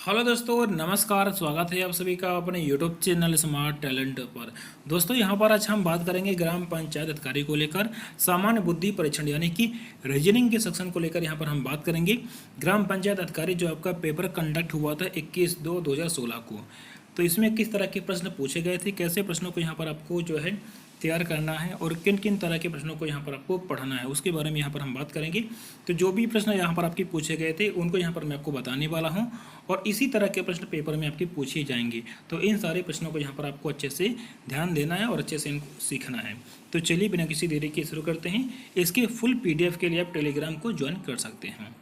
Hello दोस्तों, नमस्कार। स्वागत है आप सभी का अपने यूट्यूब चैनल स्मार्ट टैलेंट पर। दोस्तों, यहाँ पर आज हम बात करेंगे ग्राम पंचायत अधिकारी को लेकर सामान्य बुद्धि परीक्षण यानी कि रीजनिंग के सेक्शन को लेकर यहाँ पर हम बात करेंगे। ग्राम पंचायत अधिकारी जो आपका पेपर कंडक्ट हुआ था 21/2/2016 को, तो इसमें किस तरह के प्रश्न पूछे गए थे, कैसे प्रश्नों को यहाँ पर आपको जो है तैयार करना है और किन किन तरह के प्रश्नों को यहाँ पर आपको पढ़ना है, उसके बारे में यहाँ पर हम बात करेंगे। तो जो भी प्रश्न यहाँ पर आपके पूछे गए थे उनको यहाँ पर मैं आपको बताने वाला हूँ और इसी तरह के प्रश्न पेपर में आपके पूछे जाएंगे। तो इन सारे प्रश्नों को यहाँ पर आपको अच्छे से ध्यान देना है और अच्छे से इनको सीखना है। तो चलिए बिना किसी देरी के शुरू करते हैं। इसके फुल PDF के लिए आप टेलीग्राम को ज्वाइन कर सकते हैं।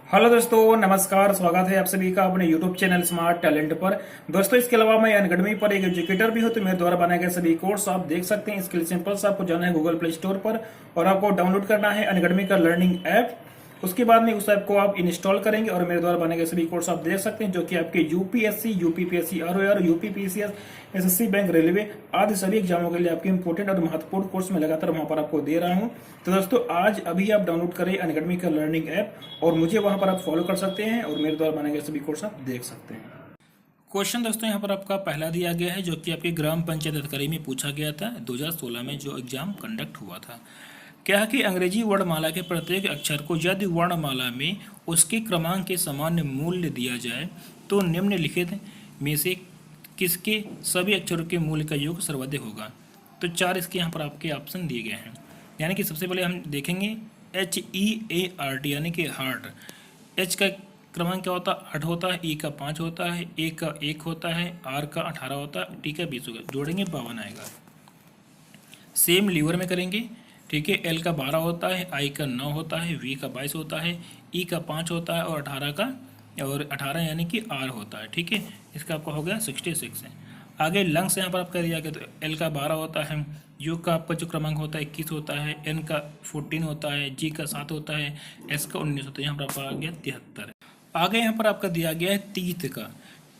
हेलो दोस्तों, नमस्कार। स्वागत है आप सभी का अपने यूट्यूब चैनल स्मार्ट टैलेंट पर। दोस्तों, इसके अलावा मैं अनअकैडमी पर एक एजुकेटर भी हूं, तो मेरे द्वारा बनाए गए सभी कोर्स आप देख सकते हैं। इसके लिए सिंपल सा आपको जाना है गूगल प्ले स्टोर पर और आपको डाउनलोड करना है अनअकैडमी का लर्निंग ऐप। उसके बाद में उस ऐप को आप इंस्टॉल करेंगे और मेरे द्वारा बनाए गए सभी कोर्स आप देख सकते हैं, जो कि आपके UPSC, UPPSC, ROR, UPPCS, SSC bank, railway आदि सभी एग्जामों के लिए आपके इंपोर्टेंट और महत्वपूर्ण कोर्स में लगातार वहां पर आपको दे रहा हूं। तो दोस्तों, आज अभी आप डाउनलोड करें अनअकैडमी का लर्निंग ऐप और मुझे वहां पर आप फॉलो कर सकते हैं और मेरे द्वारा बनाए गए सभी कोर्स आप देख सकते हैं। क्वेश्चन दोस्तों यहाँ पर आपका पहला दिया गया है, जो कि आपके ग्राम पंचायत अधिकारी में पूछा गया था 2016 में जो एग्जाम कंडक्ट हुआ था। क्या है कि अंग्रेजी वर्णमाला के प्रत्येक अक्षर को यदि वर्णमाला में उसके क्रमांक के सामान्य मूल्य दिया जाए तो निम्नलिखित में से किसके सभी अक्षरों के मूल्य का योग सर्वाधिक होगा। तो 4 इसके यहाँ पर आपके ऑप्शन दिए गए हैं। यानी कि सबसे पहले हम देखेंगे HEART यानी कि हार्ट। H का क्रमांक क्या होता है? 8 होता है, E का 5 होता है, A का 1 होता है, R का 18 होता है, T का 20 होगा। जोड़ेंगे 52 आएगा। सेम लीवर में करेंगे, ठीक है। L का 12 होता है, I का 9 होता है, V का 22 होता है, E का 5 होता है और 18 यानी कि R होता है, ठीक है। इसका आपका हो गया 66 है। आगे लंग्स यहाँ पर आपका दिया गया, तो L का 12 होता है, U का आपका जो क्रमांक होता है 21 होता है, N का 14 होता है, G का 7 होता है, S का 19 होता है। यहाँ पर आपका आ गया 73। आगे यहाँ पर आपका दिया गया है तीत का,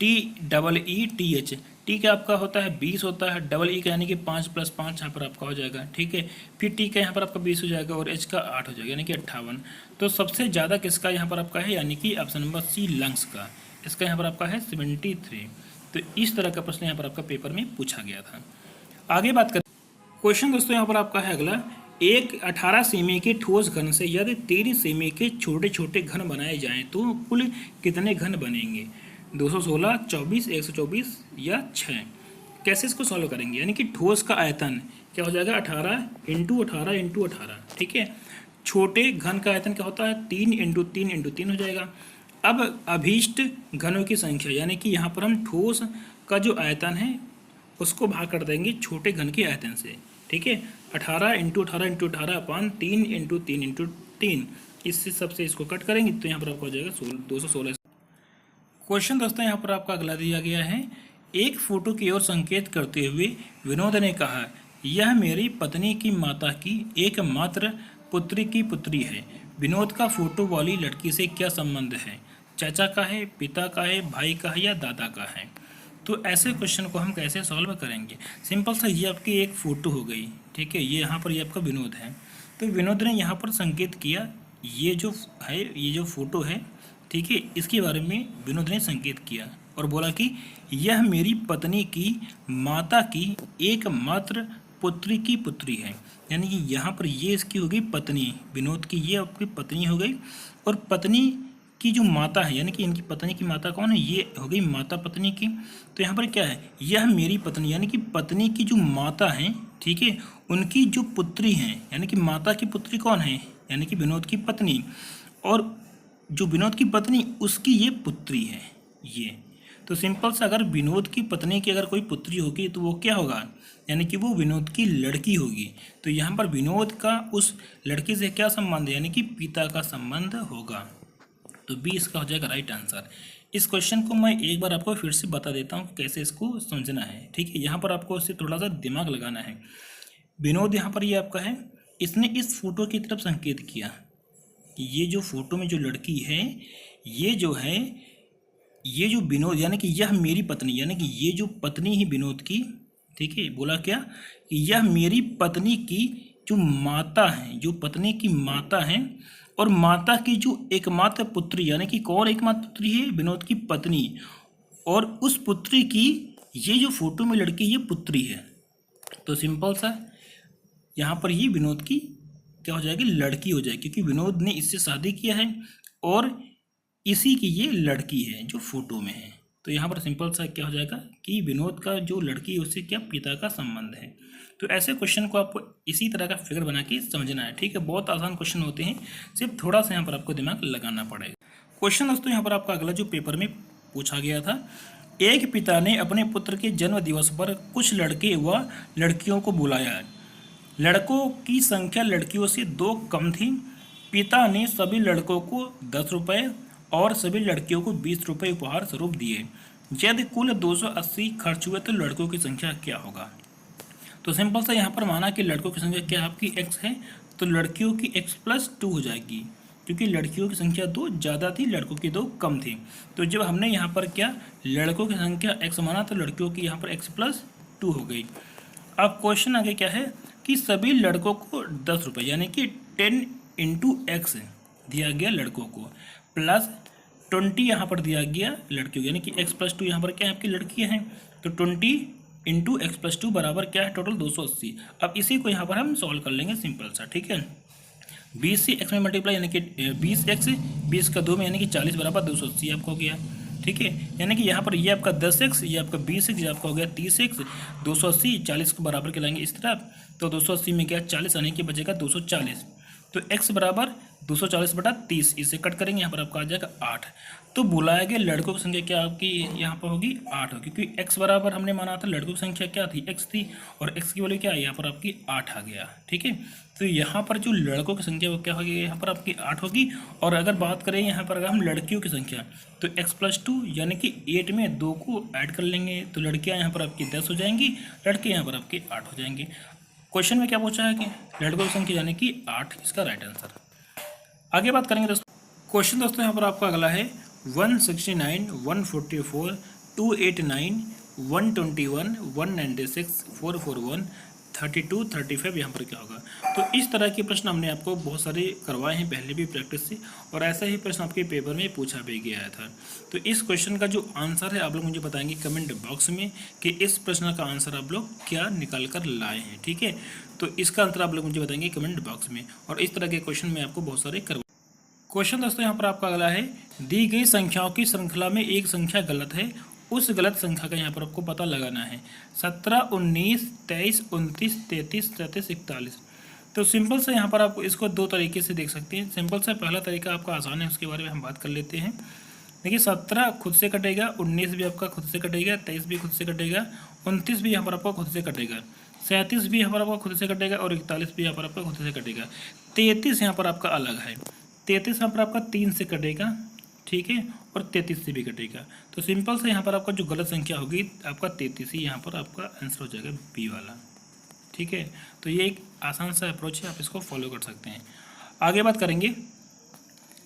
TEETH। टी का आपका होता है 20 होता है, डबल ई का यानी कि 5 + 5 यहाँ पर आपका हो जाएगा, ठीक है। फिर टी का यहाँ पर आपका 20 हो जाएगा और एच का 8 हो जाएगा यानी कि 58। तो सबसे ज़्यादा किसका यहाँ पर आपका है, यानी कि ऑप्शन नंबर सी लंग्स का। इसका यहाँ पर आपका है 73। तो इस तरह का प्रश्न यहाँ पर आपका पेपर में पूछा गया था। आगे बात करें क्वेश्चन दोस्तों, यहाँ पर आपका है अगला। एक 18 सेमी के ठोस घन से यदि 13 सेमी के छोटे छोटे घन बनाए जाएं तो कुल कितने घन बनेंगे? 216, 24, 124 या 6। कैसे इसको सॉल्व करेंगे? यानी कि ठोस का आयतन क्या हो जाएगा? 18 × 18 × 18, ठीक है। छोटे घन का आयतन क्या होता है? 3 × 3 × 3 हो जाएगा। अब अभीष्ट घनों की संख्या, यानी कि यहाँ पर हम ठोस का जो आयतन है उसको भाग कर देंगे छोटे घन के आयतन से, ठीक है। 18 × 18 × 18 अपान 3 × 3 × 3, इससे सबसे इसको कट करेंगे तो यहाँ पर आपको हो जाएगा 216। क्वेश्चन दोस्तों यहाँ पर आपका अगला दिया गया है। एक फोटो की ओर संकेत करते हुए विनोद ने कहा, यह मेरी पत्नी की माता की एकमात्र पुत्री की पुत्री है। विनोद का फोटो वाली लड़की से क्या संबंध है? चाचा का है, पिता का है, भाई का है या दादा का है? तो ऐसे क्वेश्चन को हम कैसे सॉल्व करेंगे? सिंपल सा, ये आपकी एक फ़ोटो हो गई, ठीक है। ये यहाँ पर ये आपका विनोद है, तो विनोद ने यहाँ पर संकेत किया, ये जो है, ये जो फोटो है, ठीक है, इसके बारे में विनोद ने संकेत किया और बोला कि यह मेरी पत्नी की माता की एकमात्र पुत्री की पुत्री है। यानी कि यहाँ पर ये इसकी हो गई पत्नी, विनोद की ये आपकी पत्नी हो गई और पत्नी की जो माता है, यानी कि इनकी पत्नी की माता कौन है? ये हो गई माता पत्नी की। तो यहाँ पर क्या है? यह मेरी पत्नी, यानी कि पत्नी की जो माता है, ठीक है, उनकी जो पुत्री हैं, यानी कि माता की पुत्री कौन है? यानी कि विनोद की पत्नी, और जो विनोद की पत्नी उसकी ये पुत्री है ये। तो सिंपल से, अगर विनोद की पत्नी की अगर कोई पुत्री होगी तो वो क्या होगा? यानी कि वो विनोद की लड़की होगी। तो यहाँ पर विनोद का उस लड़की से क्या संबंध है? यानी कि पिता का संबंध होगा। तो बी इसका हो जाएगा राइट आंसर। इस क्वेश्चन को मैं एक बार आपको फिर से बता देता हूँ कैसे इसको समझना है, ठीक है। यहाँ पर आपको इससे थोड़ा सा दिमाग लगाना है। विनोद यहाँ पर ये आपका है, इसने इस फोटो की तरफ संकेत किया कि ये जो फोटो में जो लड़की है, ये जो है, ये जो विनोद, यानी कि यह मेरी पत्नी, यानी कि ये जो पत्नी ही विनोद की, ठीक है। बोला क्या कि यह मेरी पत्नी की जो माता है, जो पत्नी की माता है, और माता की जो एकमात्र पुत्री, यानी कि कौन एकमात्र पुत्री है, विनोद की पत्नी, और उस पुत्री की ये जो फोटो में लड़की ये पुत्री है, तो सिंपल सा यहाँ पर ये विनोद की क्या हो जाएगी, लड़की हो जाएगी, क्योंकि विनोद ने इससे शादी किया है और इसी की ये लड़की है जो फोटो में है। तो यहाँ पर सिंपल सा क्या हो जाएगा कि विनोद का जो लड़की है उससे क्या पिता का संबंध है। तो ऐसे क्वेश्चन को आपको इसी तरह का फिगर बना के समझना है, ठीक है। बहुत आसान क्वेश्चन होते हैं, सिर्फ थोड़ा सा यहाँ पर आपको दिमाग लगाना पड़ेगा। क्वेश्चन दोस्तों यहाँ पर आपका अगला जो पेपर में पूछा गया था, एक पिता ने अपने पुत्र के जन्म दिवस पर कुछ लड़के व लड़कियों को बुलाया। लड़कों की संख्या लड़कियों से 2 कम थी। पिता ने सभी लड़कों को 10 रुपये और सभी लड़कियों को 20 रुपये उपहार स्वरूप दिए। यदि कुल 280 खर्च हुए तो लड़कों की संख्या क्या होगा। तो सिंपल सा यहाँ पर माना कि लड़कों की संख्या क्या आपकी x है, तो लड़कियों की x+2 हो जाएगी, क्योंकि लड़कियों की संख्या 2 ज़्यादा थी, लड़कों की 2 कम थी। तो जब हमने यहाँ पर क्या लड़कों की संख्या x माना तो लड़कियों की यहाँ पर x+2 हो गई। अब क्वेश्चन आगे क्या है कि सभी लड़कों को 10 रुपये यानी कि 10 × x दिया गया लड़कों को, प्लस 20 यहाँ पर दिया गया लड़कियों को, यानी कि x+2 यहाँ पर क्या है आपकी लड़कियाँ हैं, तो 20 × x+2 बराबर क्या है टोटल 280। अब इसी को यहाँ पर हम सॉल्व कर लेंगे सिंपल सा, ठीक है। 20 से x में मल्टीप्लाई यानी कि 20x, 20 का 2 में यानी कि 40 बराबर 280 आपका हो गया, ठीक है। यानी कि यहाँ पर ये आपका 10x, ये आपका 20x, ये आपका हो गया 30x, 280 40 को बराबर के लाएंगे इस तरफ, तो 280 में क्या 40 आने की बचेगा 240, तो x बराबर 240/30, इसे कट करेंगे, यहाँ पर आपका आ जाएगा 8। तो बुलाया गया लड़कों की संख्या क्या आपकी यहाँ पर होगी 8 होगी, क्योंकि x बराबर हमने माना था लड़कों की संख्या क्या थी x थी, और x की वैल्यू क्या है यहाँ पर आपकी 8 आ गया, ठीक है। तो यहाँ पर जो लड़कों की संख्या वो क्या होगी यहाँ पर आपकी 8 होगी। और अगर बात करें यहाँ पर अगर हम लड़कियों की संख्या, तो x+2 यानी कि 8 में 2 को ऐड कर लेंगे, तो लड़कियाँ यहाँ पर आपकी 10 हो जाएंगी, लड़के यहाँ पर आपके 8 हो जाएंगे। क्वेश्चन में क्या पूछा है कि लड़कों की संख्या यानी कि 8 इसका राइट आंसर। आगे बात करेंगे दोस्तों, क्वेश्चन दोस्तों यहाँ पर आपका अगला है 169, 144, 289, 121, 196, 441, 32, 35 यहाँ पर क्या होगा। तो इस तरह के प्रश्न हमने आपको बहुत सारे करवाए हैं पहले भी प्रैक्टिस से, और ऐसा ही प्रश्न आपके पेपर में पूछा भी गया था। तो इस क्वेश्चन का जो आंसर है आप लोग मुझे बताएंगे कमेंट बॉक्स में कि इस प्रश्न का आंसर आप लोग क्या निकाल कर लाए हैं, ठीक है। तो इसका आंसर आप लोग मुझे बताएंगे कमेंट बॉक्स में, और इस तरह के क्वेश्चन मैं आपको बहुत सारे करवा। क्वेश्चन दोस्तों यहाँ पर आपका अगला है, दी गई संख्याओं की श्रृंखला में एक संख्या गलत है, उस गलत संख्या का यहाँ पर आपको पता लगाना है। 17, 19, 23, 29, 33, 34, 41। तो सिंपल से यहाँ पर आप इसको 2 तरीके से देख सकते हैं। सिंपल सा पहला तरीका आपका आसान है, उसके बारे में हम बात कर लेते हैं। देखिए 17 खुद से कटेगा, 19 भी आपका खुद से कटेगा, 23 भी खुद से कटेगा, 29 भी यहाँ पर आपका खुद से कटेगा, 37 भी यहाँ पर आपका खुद से कटेगा, और 41 भी यहाँ पर आपका खुद से कटेगा। 33 यहाँ पर आपका अलग है, 33 यहाँ पर आपका 3 से कटेगा, ठीक है, और 33 से भी कटेगा। तो सिंपल से यहाँ पर आपका जो गलत संख्या होगी आपका 33 ही यहाँ पर आपका आंसर हो जाएगा बी वाला, ठीक है। तो ये एक आसान सा अप्रोच है, आप इसको फॉलो कर सकते हैं। आगे बात करेंगे,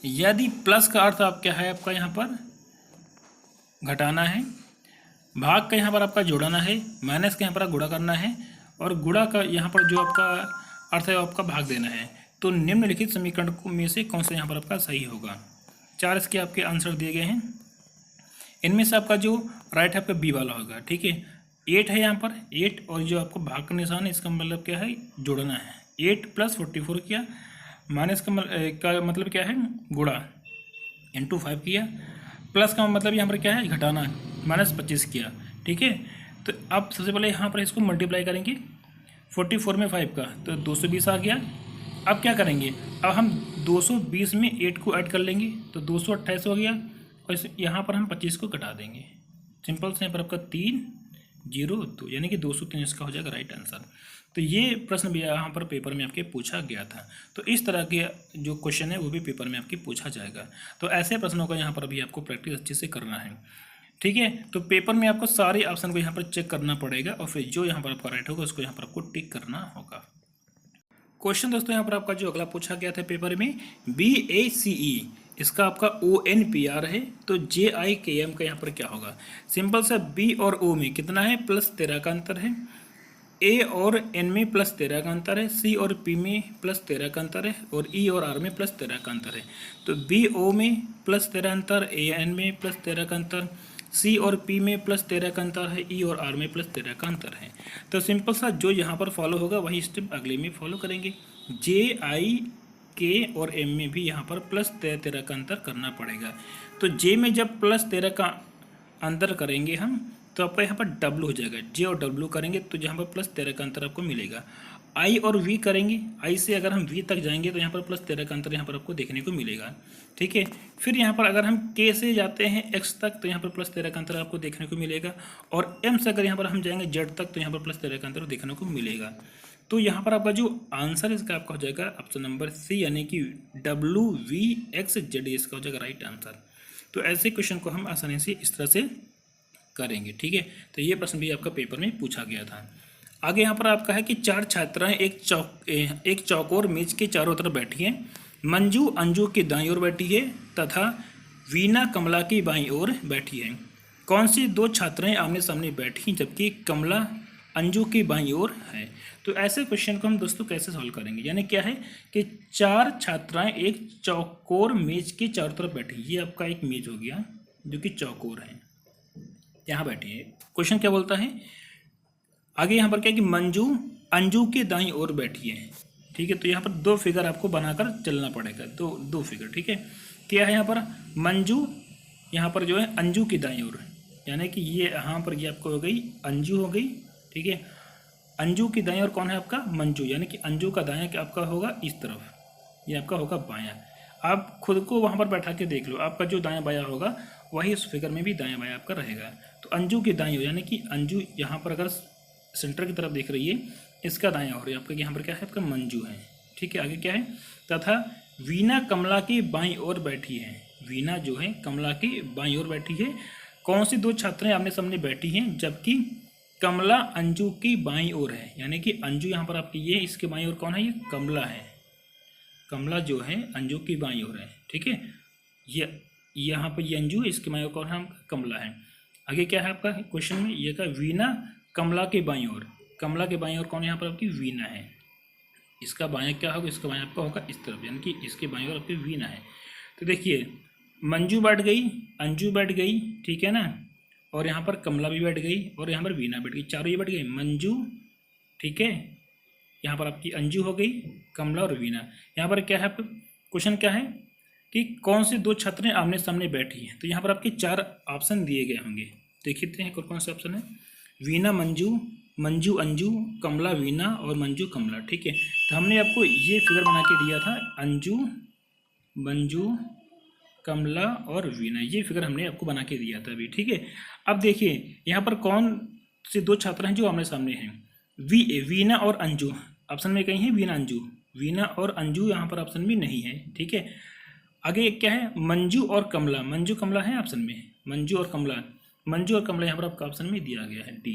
यदि प्लस का अर्थ आप क्या है आपका यहाँ पर घटाना है, भाग का यहाँ पर आपका जोड़ना है, माइनस का यहाँ पर गुणा करना है, और गुणा का यहाँ पर जो आपका अर्थ है आपका भाग देना है, तो निम्नलिखित समीकरण में से कौन सा यहाँ पर आपका सही होगा। 4 इसके आपके आंसर दिए गए हैं, इनमें से आपका जो राइट है आपका बी वाला होगा, ठीक है। 8 है यहाँ पर 8, और जो आपको भाग का निशान है इसका मतलब क्या है जोड़ना है। 8 + 44 किया, माइनस का मतलब क्या है गुणा, × 5 किया, प्लस का मतलब यहाँ पर क्या है घटाना, -25 किया, ठीक है। तो अब सबसे पहले यहाँ पर इसको मल्टीप्लाई करेंगे, 44 में 5 का तो 220 आ गया। अब क्या करेंगे, अब हम 220 में 8 को ऐड कर लेंगे तो 228 हो गया, और यहाँ पर हम 25 को घटा देंगे। सिंपल से यहाँ पर आपका 302 यानी कि 203 इसका हो जाएगा राइट आंसर। तो ये प्रश्न भी यहाँ पर पेपर में आपके पूछा गया था। तो इस तरह के जो क्वेश्चन है वो भी पेपर में आपके पूछा जाएगा। तो ऐसे प्रश्नों का यहाँ पर अभी आपको प्रैक्टिस अच्छे से करना है, ठीक है। तो पेपर में आपको सारे ऑप्शन को यहाँ पर चेक करना पड़ेगा, और फिर जो यहाँ पर आपका राइट होगा उसको यहाँ पर आपको टिक करना होगा। क्वेश्चन दोस्तों यहाँ पर आपका जो अगला पूछा गया था पेपर में, BACE इसका आपका ONPR है, तो JIKM का यहाँ पर क्या होगा। सिंपल सा B और O में कितना है +13 का अंतर है, ए और एन में +13 का अंतर है, सी और पी में +13 का अंतर है, और ई और आर में +13 का अंतर है। तो बी ओ में +13 अंतर, ए एन में +13 का अंतर, सी और पी में +13 का अंतर है, ई और आर में +13 का अंतर है। तो सिंपल सा जो यहाँ पर फॉलो होगा वही स्टेप अगले में फॉलो करेंगे। जे आई के और एम में भी यहाँ पर +13 का अंतर करना पड़ेगा। तो जे में जब +13 का अंतर करेंगे हम तो आपका यहाँ पर डब्लू हो जाएगा। जे और डब्लू करेंगे तो यहाँ पर +13 का अंतर आपको मिलेगा। आई और वी करेंगे, आई से अगर हम वी तक जाएंगे तो यहाँ पर +13 का अंतर यहाँ पर आपको देखने को मिलेगा। ठीक है, फिर यहाँ पर अगर हम के से जाते हैं एक्स तक तो यहाँ पर +13 का अंतर आपको देखने को मिलेगा, और एम से अगर यहाँ पर हम जाएंगे जेड तक तो यहाँ पर +13 का अंतर देखने को मिलेगा। तो यहाँ पर आपका जो आंसर इसका आपका हो जाएगा ऑप्शन नंबर सी, यानी कि WVXZ इसका हो जाएगा राइट आंसर। तो ऐसे क्वेश्चन को हम आसानी से इस तरह से करेंगे। ठीक है, तो ये प्रश्न भी आपका पेपर में पूछा गया था। आगे यहाँ पर आपका है कि 4 छात्राएं एक चौकोर मेज के चारों तरफ बैठी हैं। मंजू अंजू की दाईं ओर बैठी है तथा वीना कमला की बाईं ओर बैठी है। कौन सी 2 छात्राएं आमने सामने बैठी जबकि कमला अंजू की बाईं ओर है? तो ऐसे क्वेश्चन को हम दोस्तों कैसे सॉल्व करेंगे, यानी क्या है कि 4 छात्राएं एक चौकोर मेज के चारों तरफ बैठी। ये आपका एक मेज हो गया जो कि चौकोर है, यहाँ बैठी है। क्वेश्चन क्या बोलता है आगे यहाँ पर क्या है कि मंजू अंजू के दाईं ओर बैठी है। ठीक है, तो यहाँ पर 2 फिगर आपको बनाकर चलना पड़ेगा, दो फिगर। ठीक है, क्या है यहाँ पर मंजू यहाँ पर जो है अंजू की दाईं ओर, यानी कि ये यहाँ पर ये आपको हो गई अंजू हो गई। ठीक है, अंजू की दाईं ओर कौन है आपका मंजू, यानी कि अंजू का दायां क्या आपका होगा इस तरफ, ये आपका होगा बायां। आप खुद को वहाँ पर बैठा के देख लो, आपका जो दायां बायां होगा वही उस फिगर में भी दायां बायां आपका रहेगा। तो अंजू की दाईं ओर यानी कि अंजू यहाँ पर अगर सेंटर की तरफ देख रही है, इसका दायां ओर आपका यहाँ पर क्या है आपका मंजू है। ठीक है, आगे क्या है तथा वीना कमला की बाईं ओर बैठी है। वीना जो है कमला की बाईं ओर बैठी है। कौन सी 2 छात्राएं आमने सामने बैठी हैं जबकि कमला अंजू की बाईं ओर है, यानी कि अंजू यहाँ पर आपकी ये इसके बाईं ओर कौन है, ये कमला है। कमला जो है अंजू की बाईं ओर है। ठीक है, ये यहाँ पर ये अंजू, इसके बाईं ओर कौन है कमला है। आगे क्या है आपका क्वेश्चन में ये का वीना कमला के बाईं ओर, कमला के बाईं ओर कौन है यहाँ पर आपकी वीना है। इसका बायां क्या होगा, इसका बायां आपका होगा इस तरफ, यानी कि इसके बाईं ओर आपकी वीना है। तो देखिए मंजू बैठ गई, अंजू बैठ गई, ठीक है ना, और यहाँ पर कमला भी बैठ गई और यहाँ पर वीना बैठ गई, चारों ये बैठ गई मंजू। ठीक है, यहाँ पर आपकी अंजू हो गई, कमला और वीना। यहाँ पर क्या है आपका क्वेश्चन क्या है कि कौन सी 2 छात्राएं आमने सामने बैठी हैं। तो यहाँ पर आपके 4 ऑप्शन दिए गए होंगे, देखते हैं कौन से ऑप्शन है। वीना मंजू, मंजू अंजू, कमला वीना और मंजू कमला। ठीक है, तो हमने आपको ये फिगर बना के दिया था, अंजू मंजू कमला और वीना, ये फिगर हमने आपको बना के दिया था अभी। ठीक है, अब देखिए यहाँ पर कौन से 2 छात्र हैं जो आमने सामने हैं, वीना और अंजू। ऑप्शन में कहीं है वीना अंजू, वीना और अंजू यहाँ पर ऑप्शन में नहीं है। ठीक है, आगे क्या है मंजू और कमला, मंजू कमला है ऑप्शन में, मंजू और कमला, मंजू और कमला यहाँ पर आपका ऑप्शन में दिया गया है डी,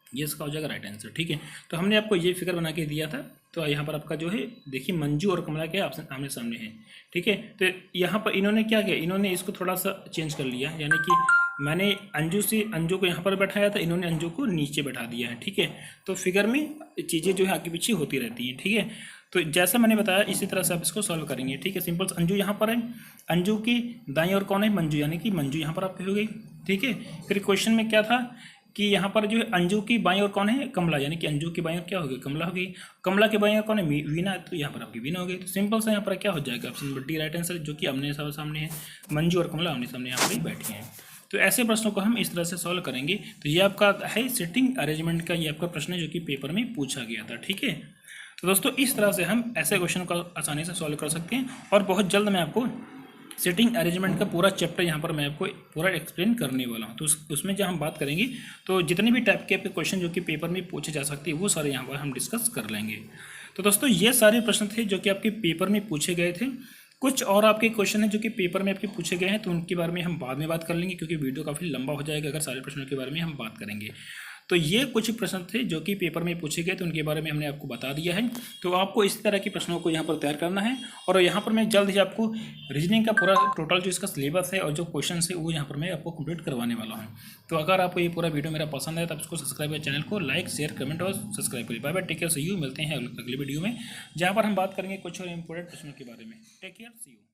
ये इसका हो जाएगा राइट आंसर। ठीक है, तो हमने आपको ये फिगर बना के दिया था, तो यहाँ पर आपका जो है देखिए मंजू और कमला के ऑप्शन आमने सामने है। ठीक है, तो यहाँ पर इन्होंने क्या किया, इन्होंने इसको थोड़ा सा चेंज कर लिया, यानी कि मैंने अंजू को यहाँ पर बैठाया था, इन्होंने अंजू को नीचे बैठा दिया है। ठीक है, तो फिगर में चीज़ें जो है आगे पीछे होती रहती हैं। ठीक है, तो जैसा मैंने बताया इसी तरह से आप इसको सॉल्व करेंगे। ठीक है, सिंपल अंजू यहाँ पर है, अंजू की दाईं ओर कौन है मंजू, यानी कि मंजू यहाँ पर आपकी हो गई। ठीक है, फिर क्वेश्चन में क्या था कि यहाँ पर जो है अंजू की बाईं ओर कौन है कमला, यानी कि अंजू की बाईं ओर क्या होगी कमला होगी, कमला के बाईं ओर कौन है वीना, तो यहाँ पर आपकी वीना हो गई। तो सिंपल सा यहाँ पर क्या हो जाएगा option number D right answer, जो कि आमने सामने है, मंजू और कमला आमने सामने यहाँ पर ही बैठी हैं। तो ऐसे प्रश्नों को हम इस तरह से सॉल्व करेंगे। तो ये आपका है सिटिंग अरेंजमेंट का ये आपका प्रश्न है जो कि पेपर में पूछा गया था। ठीक है, तो दोस्तों इस तरह से हम ऐसे क्वेश्चन को आसानी से सॉल्व कर सकते हैं, और बहुत जल्द मैं आपको सिटिंग अरेंजमेंट का पूरा चैप्टर यहाँ पर मैं आपको पूरा एक्सप्लेन करने वाला हूँ। तो उसमें जब हम बात करेंगे तो जितने भी टाइप के आपके क्वेश्चन जो कि पेपर में पूछे जा सकते हैं वो सारे यहाँ पर हम डिस्कस कर लेंगे। तो दोस्तों ये सारे प्रश्न थे जो कि आपके पेपर में पूछे गए थे। कुछ और आपके क्वेश्चन हैं जो कि पेपर में आपके पूछे गए हैं, तो उनके बारे में हम बाद में बात कर लेंगे, क्योंकि वीडियो काफ़ी लंबा हो जाएगा अगर सारे प्रश्नों के बारे में हम बात करेंगे। तो ये कुछ प्रश्न थे जो कि पेपर में पूछे गए थे, उनके बारे में हमने आपको बता दिया है। तो आपको इस तरह के प्रश्नों को यहाँ पर तैयार करना है और यहाँ पर मैं जल्द ही आपको रीजनिंग का पूरा टोटल जो इसका सिलेबस है और जो क्वेश्चन है वो यहाँ पर मैं आपको कंप्लीट करवाने वाला हूँ। तो अगर आपको ये पूरा वीडियो मेरा पसंद है तो आप इसको सब्सक्राइब करें, चैनल को लाइक शेयर कमेंट और सब्सक्राइब करिए। Bye bye, take care, see you. मिलते हैं अगले वीडियो में जहाँ पर हम बात करेंगे कुछ और इंपॉर्टेंट प्रश्नों के बारे में। Take care, see you.